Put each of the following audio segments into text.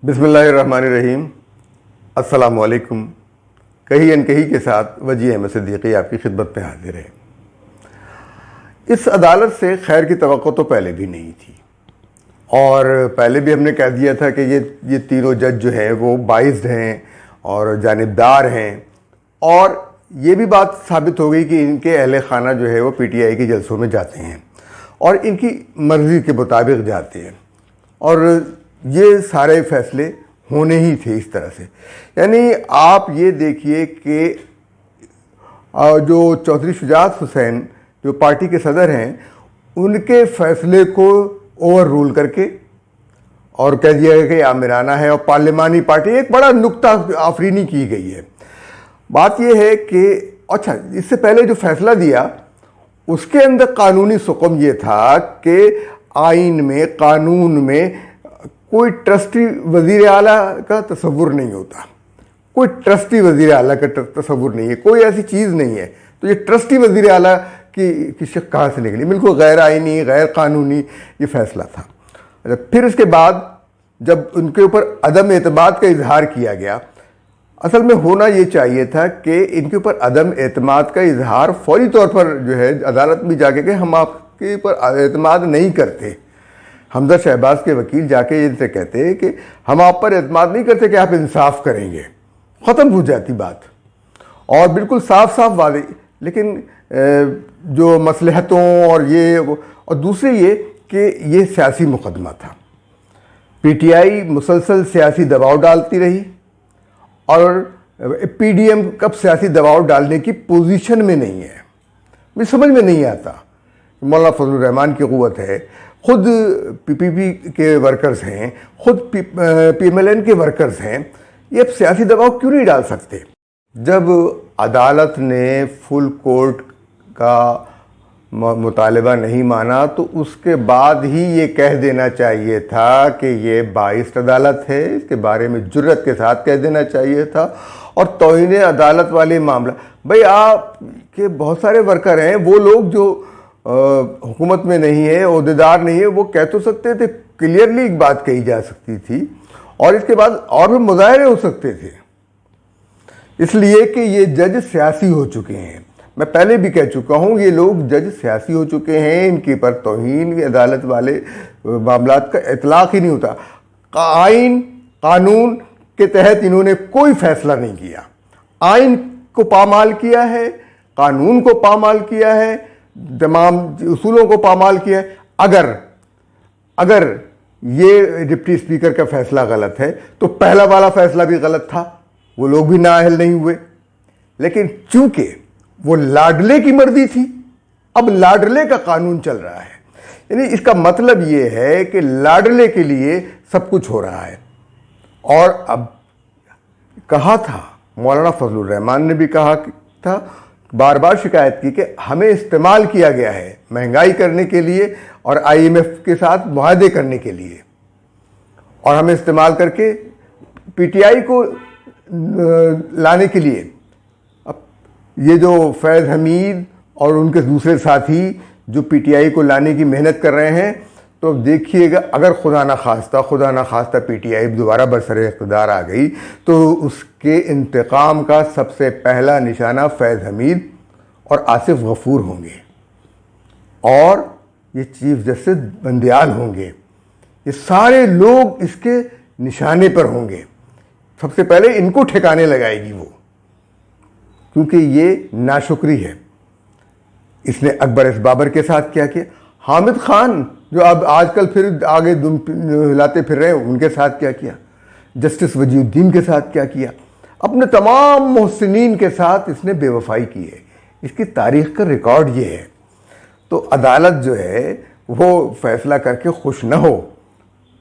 बिस्मिल्लाहिर्रहमानिर्रहीम। अस्सलामुअलैकुम। कहीं अनकहीं के साथ वजी अहमद सिद्दीकी आपकी खिदमत में हाजिर है। इस अदालत से खैर की तवक्को तो पहले भी नहीं थी और पहले भी हमने कह दिया था कि ये तीनों जज जो हैं वो बाइस्ड हैं और जानिबदार हैं, और ये भी बात साबित हो गई कि इनके अहले खाना जो है वो पीटीआई के जलसों में जाते हैं और इनकी मर्ज़ी के मुताबिक जाते हैं, और ये सारे फैसले होने ही थे इस तरह से। यानी आप ये देखिए कि जो चौधरी शुजात हुसैन जो पार्टी के सदर हैं, उनके फैसले को ओवर रूल करके और कह दिया गया कि आमिराना है, और पार्लिमानी पार्टी एक बड़ा नुक्ता आफरीनी की गई है। बात यह है कि अच्छा, इससे पहले जो फैसला दिया उसके अंदर कानूनी सुकम ये था कि आइन में, कानून में कोई ट्रस्टी वज़ीर आला का तसव्वुर नहीं होता, कोई ट्रस्टी वज़ीर आला का तसव्वुर नहीं है, कोई ऐसी चीज़ नहीं है। तो ये ट्रस्टी वज़ीर आला की शक कहाँ से निकली? बिल्कुल गैर आइनी, गैर कानूनी ये फैसला था। अच्छा, फिर इसके बाद जब उनके ऊपर अदम एतमाद का इजहार किया गया, असल में होना ये चाहिए था कि इनके ऊपर अदम एतमाद का इजहार फौरी तौर पर जो है अदालत में जाके कि हम आपके ऊपर एतमाद नहीं करते। हमजा शहबाज के वकील जाके इनसे कहते हैं कि हम आप पर एतमाद नहीं करते कि आप इंसाफ करेंगे, ख़त्म हो जाती बात और बिल्कुल साफ साफ वादे। लेकिन जो मसलहतों और ये और दूसरे ये कि ये सियासी मुकदमा था, पीटीआई मुसलसल सियासी दबाव डालती रही और पीडीएम कब सियासी दबाव डालने की पोजीशन में नहीं है, मुझे समझ में नहीं आता। मौलाना फजलुर रहमान की क़ुव्वत है, खुद पीपीपी के वर्कर्स हैं, खुद पीएमएलएन के वर्कर्स हैं, ये अब सियासी दबाव क्यों नहीं डाल सकते? जब अदालत ने फुल कोर्ट का मुतालबा नहीं माना तो उसके बाद ही ये कह देना चाहिए था कि ये बाइस्ड अदालत है, इसके बारे में जुर्रत के साथ कह देना चाहिए था। और तौहीन अदालत वाले मामला, भाई आपके बहुत सारे वर्कर हैं, वो लोग जो हुकूमत में नहीं है, ओहदेदार नहीं है, वो कह तो सकते थे, क्लियरली एक बात कही जा सकती थी और इसके बाद और भी मुजाहरे हो सकते थे। इसलिए कि ये जज सियासी हो चुके हैं। मैं पहले भी कह चुका हूँ, ये लोग जज सियासी हो चुके हैं, इनके पर तौहीन अदालत वाले मामलात का इतलाक़ ही नहीं होता। आइन कानून के तहत इन्होंने कोई फैसला नहीं किया, आइन को पामाल किया है, कानून को पामाल किया है, तमाम उसूलों को पामाल किया है। अगर ये डिप्टी स्पीकर का फैसला गलत है तो पहला वाला फैसला भी गलत था, वो लोग भी नाअहल नहीं हुए। लेकिन चूंकि वो लाडले की मर्जी थी, अब लाडले का कानून चल रहा है। यानी इसका मतलब ये है कि लाडले के लिए सब कुछ हो रहा है। और अब कहा था, मौलाना फजलुर रहमान ने भी कहा था, बार बार शिकायत की कि हमें इस्तेमाल किया गया है महंगाई करने के लिए और आईएमएफ के साथ मुआहदे करने के लिए, और हमें इस्तेमाल करके पीटीआई को लाने के लिए। अब ये जो फैज़ हमीद और उनके दूसरे साथी जो पीटीआई को लाने की मेहनत कर रहे हैं, तो देखिएगा अगर खुदा ना खास्ता पीटीआई दोबारा बरसरे इक़्तिदार आ गई तो उसके इंतकाम का सबसे पहला निशाना फैज़ हमीद और आसिफ गफूर होंगे और ये चीफ जस्टिस बंदियाल होंगे। ये सारे लोग इसके निशाने पर होंगे। सबसे पहले इनको ठिकाने लगाएगी वो, क्योंकि ये नाशुक्री है। इसने अकबर एस बाबर के साथ क्या किया, हामिद खान जो अब आजकल फिर आगे दुम हिलाते फिर रहे हैं, उनके साथ क्या किया, जस्टिस वजीउद्दीन के साथ क्या किया, अपने तमाम मोहसिनीन के साथ इसने बेवफाई की है। इसकी तारीख का रिकॉर्ड ये है। तो अदालत जो है वो फैसला करके खुश न हो,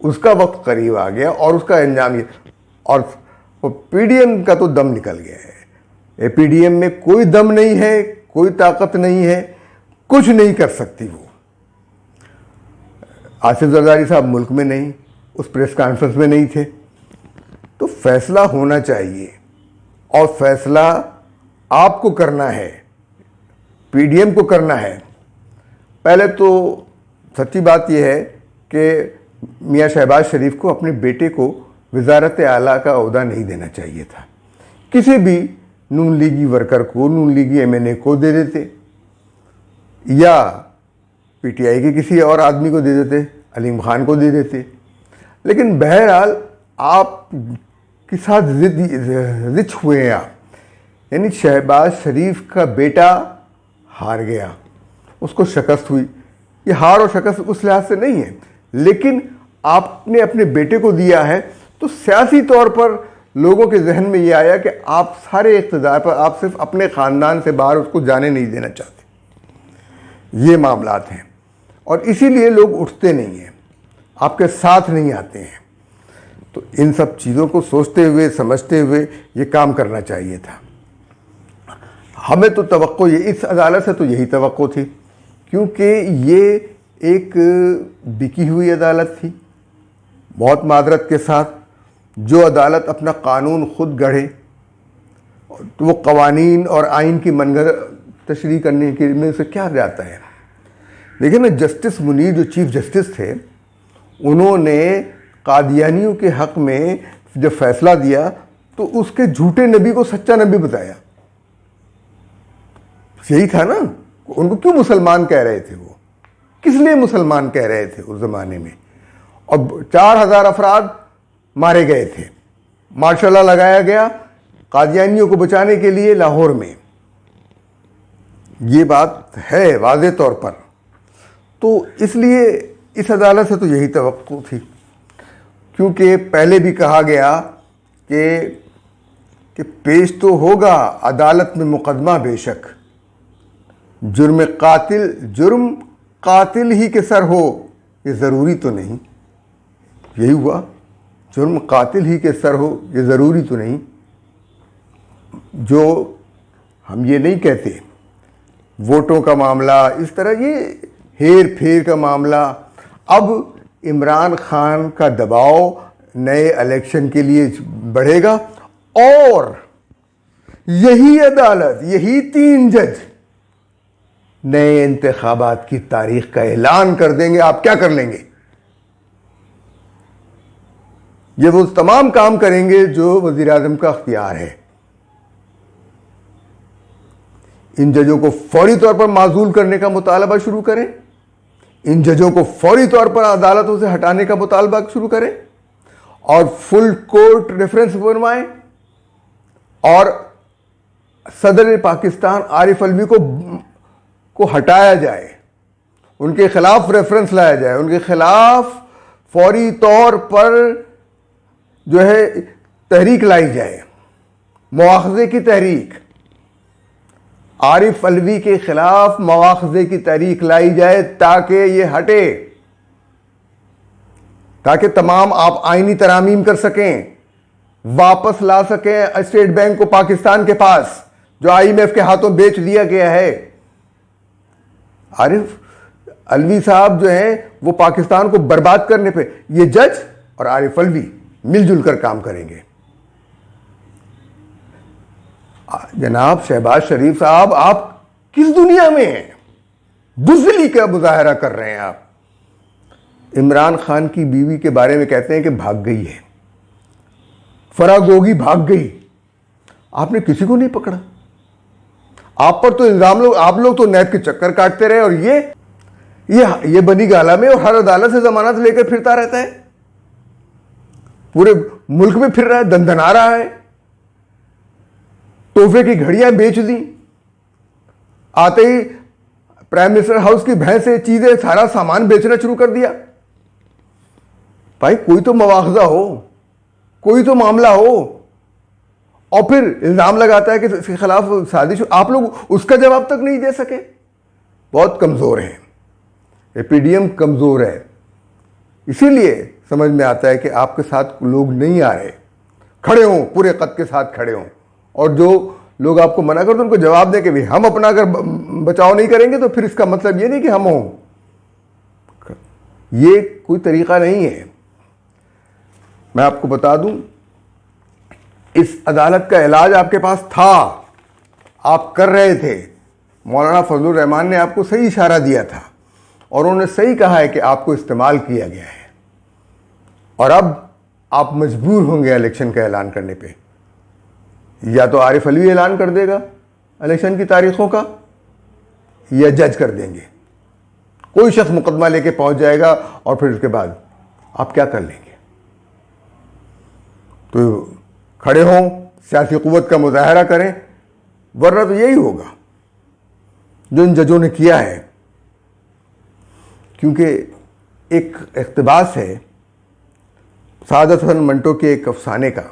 उसका वक्त करीब आ गया और उसका अंजाम ये, और पीडीएम का तो दम निकल गया है। पीडीएम में कोई दम नहीं है, कोई ताकत नहीं है, कुछ नहीं कर सकती वो। आसिफ जरदारी साहब मुल्क में नहीं, उस प्रेस कॉन्फ्रेंस में नहीं थे। तो फैसला होना चाहिए और फैसला आपको करना है, पीडीएम को करना है। पहले तो सच्ची बात यह है कि मियाँ शहबाज शरीफ को अपने बेटे को वजारत आला का ओहदा नहीं देना चाहिए था। किसी भी नून लीगी वर्कर को, नून लीगी MNA को दे देते या PTI के किसी और आदमी को दे देते, अलीम खान को दे देते। लेकिन बहरहाल आप के साथ जिद हुए हैं आप, यानी शहबाज शरीफ का बेटा हार गया, उसको शिकस्त हुई। ये हार और शिकस्त उस लिहाज से नहीं है, लेकिन आपने अपने बेटे को दिया है तो सियासी तौर पर लोगों के जहन में ये आया कि आप सारे इक़्तिदार पर, आप सिर्फ अपने ख़ानदान से बाहर उसको जाने नहीं देना चाहते। ये मामलात हैं और इसीलिए लोग उठते नहीं हैं, आपके साथ नहीं आते हैं। तो इन सब चीज़ों को सोचते हुए, समझते हुए ये काम करना चाहिए था। हमें तो तवक्को ये, इस अदालत से तो यही तवक्को थी, क्योंकि ये एक बिकी हुई अदालत थी। बहुत मादरत के साथ जो अदालत अपना कानून खुद गढ़े तो वो कवानीन और आइन की मनगर तशरीह करने के में से क्या जाता है। देखिए ना, जस्टिस मुनीर जो चीफ जस्टिस थे, उन्होंने कादियानियों के हक़ में जब फैसला दिया तो उसके झूठे नबी को सच्चा नबी बताया। यही था ना, उनको क्यों मुसलमान कह रहे थे, वो किस लिए मुसलमान कह रहे थे उस ज़माने में। और 4000 अफराद मारे गए थे, मार्शल लॉ लगाया गया कादियानियों को बचाने के लिए लाहौर में। ये बात है वाज़े तौर पर। तो इसलिए इस अदालत से तो यही तवक्को थी, क्योंकि पहले भी कहा गया कि पेश तो होगा अदालत में मुकदमा बेशक, जुर्म कातिल ही के सर हो ये ज़रूरी तो नहीं। यही हुआ, जुर्म कातिल ही के सर हो ये ज़रूरी तो नहीं। जो हम ये नहीं कहते वोटों का मामला, इस तरह ये हेर फेर का मामला, अब इमरान खान का दबाव नए इलेक्शन के लिए बढ़ेगा और यही अदालत, यही 3 जज नए इंतखाबात की तारीख का ऐलान कर देंगे। आप क्या कर लेंगे? ये वो तमाम काम करेंगे जो वज़ीर आज़म का अख्तियार है। इन जजों को फौरी तौर पर माजूल करने का मुतालबा शुरू करें, इन जजों को फौरी तौर पर अदालतों से हटाने का मुतालबा शुरू करें और फुल कोर्ट रेफरेंस बनवाएं और सदर पाकिस्तान आरिफ अलवी को हटाया जाए, उनके खिलाफ रेफरेंस लाया जाए, उनके खिलाफ फौरी तौर पर जो है तहरीक लाई जाए, मुआखजे की तहरीक, आरिफ अलवी के खिलाफ मुआखजे की तहरीक लाई जाए ताकि ये हटे, ताकि तमाम आप आईनी तरामीम कर सकें, वापस ला सकें स्टेट बैंक को पाकिस्तान के पास, जो IMF के हाथों बेच दिया गया है। आरिफ अलवी साहब जो हैं वो पाकिस्तान को बर्बाद करने पे ये जज और आरिफ अलवी मिलजुल कर काम करेंगे। जनाब शहबाज शरीफ साहब, आप किस दुनिया में हैं? बुज़दिली का मुजाहरा कर रहे हैं आप। इमरान खान की बीवी के बारे में कहते हैं कि भाग गई है, फरागोगी भाग गई। आपने किसी को नहीं पकड़ा, आप पर तो इल्जाम लोग, आप लोग तो नैब के चक्कर काटते रहे और ये बनी गाला में और हर अदालत से जमानत लेकर फिरता रहता है, पूरे मुल्क में फिर रहा है, दंदना रहा है, तोहफे की घड़ियां बेच दी, आते ही प्राइम मिनिस्टर हाउस की भैंसे, चीजें, सारा सामान बेचना शुरू कर दिया। भाई कोई तो मुआवजा हो, कोई तो मामला हो, और फिर इल्जाम लगाता है कि इसके खिलाफ साजिश। आप लोग उसका जवाब तक नहीं दे सके। बहुत कमजोर है, एपीडीएम कमजोर है। इसीलिए समझ में आता है कि आपके साथ लोग नहीं आ रहे, खड़े हों, पूरे कद के साथ खड़े हों, और जो लोग आपको मना कर तो उनको जवाब दें कि भाई हम अपना अगर बचाव नहीं करेंगे तो फिर इसका मतलब ये नहीं कि हम हों। ये कोई तरीका नहीं है। मैं आपको बता दूं, इस अदालत का इलाज आपके पास था, आप कर रहे थे। मौलाना फजलुर रहमान ने आपको सही इशारा दिया था और उन्होंने सही कहा है कि आपको इस्तेमाल किया गया है। और अब आप मजबूर होंगे इलेक्शन का ऐलान करने पे। या तो आरिफ अलवी ऐलान कर देगा इलेक्शन की तारीखों का, या जज कर देंगे, कोई शख्स मुकदमा लेके पहुंच जाएगा और फिर उसके बाद आप क्या कर लेंगे? तो खड़े हों, सियासी कुव्वत का मुजाहरा करें, वरना तो यही होगा जो इन जजों ने किया है। क्योंकि एक इक़्तिबास है सादत हसन मंटो के एक अफसाने का।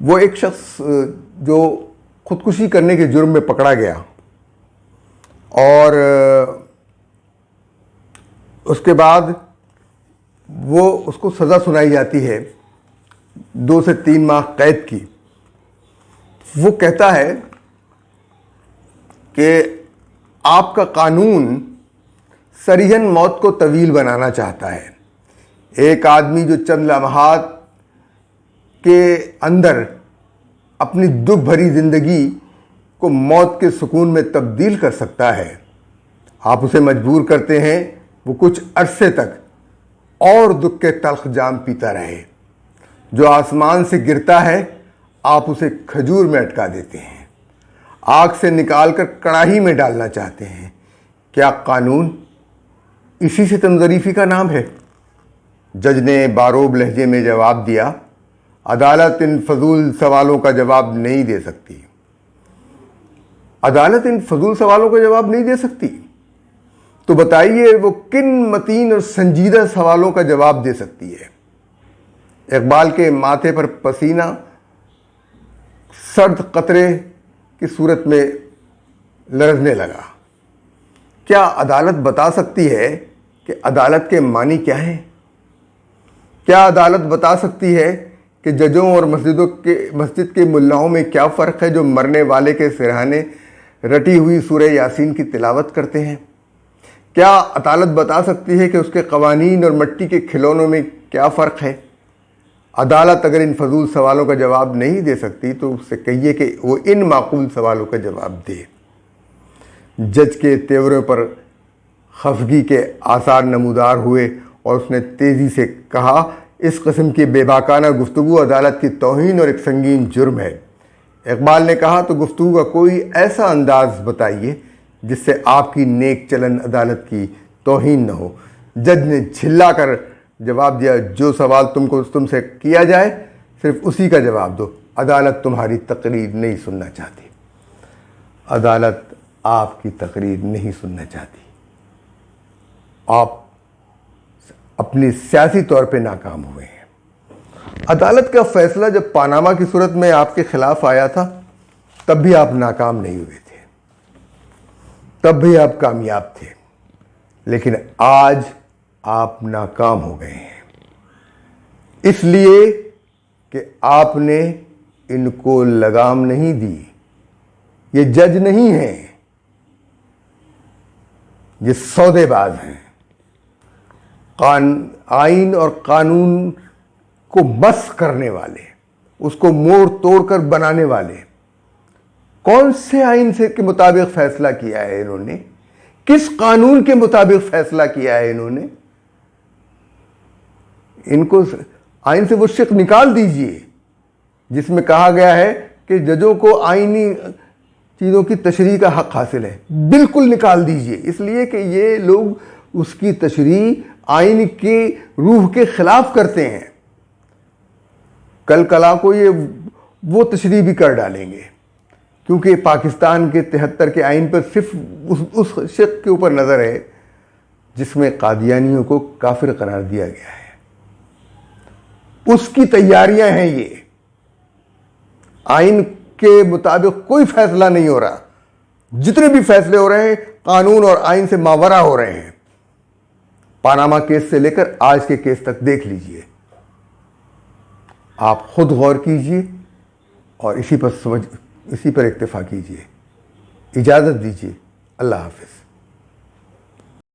वो एक शख्स जो खुदकुशी करने के जुर्म में पकड़ा गया और उसके बाद उसको सज़ा सुनाई जाती है 2 से 3 माह कैद की। वो कहता है कि आपका कानून सरीहन मौत को तवील बनाना चाहता है। एक आदमी जो चंद लम्हात के अंदर अपनी दुख भरी ज़िंदगी को मौत के सुकून में तब्दील कर सकता है, आप उसे मजबूर करते हैं वो कुछ अरसे तक और दुख के तल्ख जाम पीता रहे। जो आसमान से गिरता है आप उसे खजूर में अटका देते हैं, आग से निकालकर कड़ाही में डालना चाहते हैं। क्या कानून इसी से तमज़रीफ़ी का नाम है? जज ने बारोब लहजे में जवाब दिया, अदालत इन फजूल सवालों का जवाब नहीं दे सकती। अदालत इन फजूल सवालों का जवाब नहीं दे सकती? तो बताइए वो किन मतीन और संजीदा सवालों का जवाब दे सकती है? इकबाल के माथे पर पसीना सर्द कतरे की सूरत में लरजने लगा। क्या अदालत बता सकती है कि अदालत के मानी क्या हैं? क्या अदालत बता सकती है कि जजों और मस्जिद के मुल्लाओं में क्या फ़र्क है जो मरने वाले के सिरहाने रटी हुई सूरह यासीन की तिलावत करते हैं? क्या अदालत बता सकती है कि उसके कवानीन और मिट्टी के खिलौनों में क्या फ़र्क है? अदालत अगर इन फजूल सवालों का जवाब नहीं दे सकती तो उससे कहिए कि वो इन माकूल सवालों का जवाब दे। जज के तेवरों पर खफगी के आसार नमूदार हुए और उसने तेज़ी से कहा, इस किस्म की बेबाकाना गुफ्तगू अदालत की तौहीन और एक संगीन जुर्म है। इकबाल ने कहा, तो गुफ्तगू का कोई ऐसा अंदाज बताइए जिससे आपकी नेक चलन अदालत की तौहीन न हो। जज ने झिल्ला कर जवाब दिया, जो सवाल तुमसे किया जाए सिर्फ उसी का जवाब दो। अदालत तुम्हारी तकरीर नहीं सुनना चाहती। अदालत आपकी तकरीर नहीं सुनना चाहती। आप अपनी सियासी तौर पे नाकाम हुए हैं। अदालत का फैसला जब पानामा की सूरत में आपके खिलाफ आया था तब भी आप नाकाम नहीं हुए थे, तब भी आप कामयाब थे। लेकिन आज आप नाकाम हो गए हैं इसलिए कि आपने इनको लगाम नहीं दी। ये जज नहीं हैं, ये सौदेबाज हैं। आइन और कानून को मस करने वाले, उसको मोड़ तोड़ कर बनाने वाले। कौन से आइन से के मुताबिक फैसला किया है इन्होंने? किस कानून के मुताबिक फैसला किया है इन्होंने? इनको आइन से वो शिक निकाल दीजिए जिसमें कहा गया है कि जजों को आईनी चीज़ों की तशरीह का हक हासिल है। बिल्कुल निकाल दीजिए, इसलिए कि ये लोग उसकी तशरीह आइन की रूह के खिलाफ करते हैं। कल कला को ये वो तशरीह भी कर डालेंगे क्योंकि पाकिस्तान के 73 के आइन पर सिर्फ उस शिक के ऊपर नज़र है जिसमें कादियानियों को काफिर करार दिया गया है। उसकी तैयारियां हैं ये। आइन के मुताबिक कोई फैसला नहीं हो रहा। जितने भी फैसले हो रहे हैं कानून और आइन से मावरा हो रहे हैं। पानामा केस से लेकर आज के केस तक देख लीजिए। आप खुद गौर कीजिए और इसी पर इक्तफा कीजिए। इजाज़त दीजिए। अल्लाह हाफ़िज़।